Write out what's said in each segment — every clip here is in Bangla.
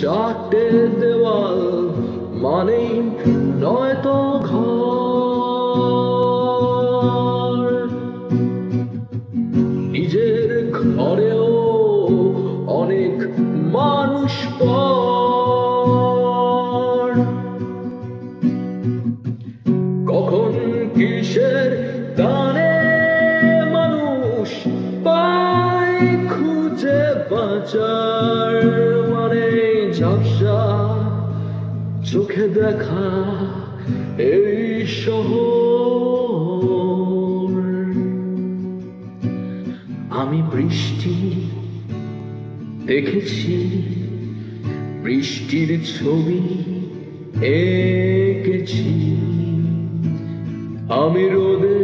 চারটে দেওয়াল মানেই নয়তো ঘর। নিজের ঘরেও অনেক মানুষ পর। কখন কিসের টানে মানুষ পায় খুঁজে বাঁচার মানে ঝাপসা চোখে দেখা এই শহর। আমি বৃষ্টি দেখেছি, বৃষ্টির ছবি এঁকেছি। আমি রোদে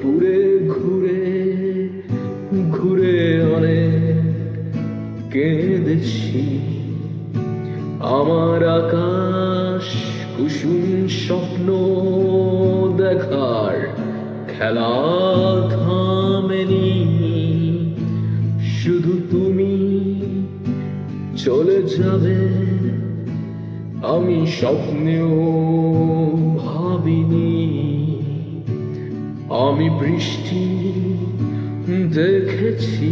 পুড়ে ঘুরে ঘুরে অনেক কেঁদেছি। আমার আকাশ কুসুম স্বপ্ন দেখার খেলা থামেনি। শুধু তুমি চলে যাবে আমি স্বপ্নেও ভাবিনি। আমি বৃষ্টি দেখেছি।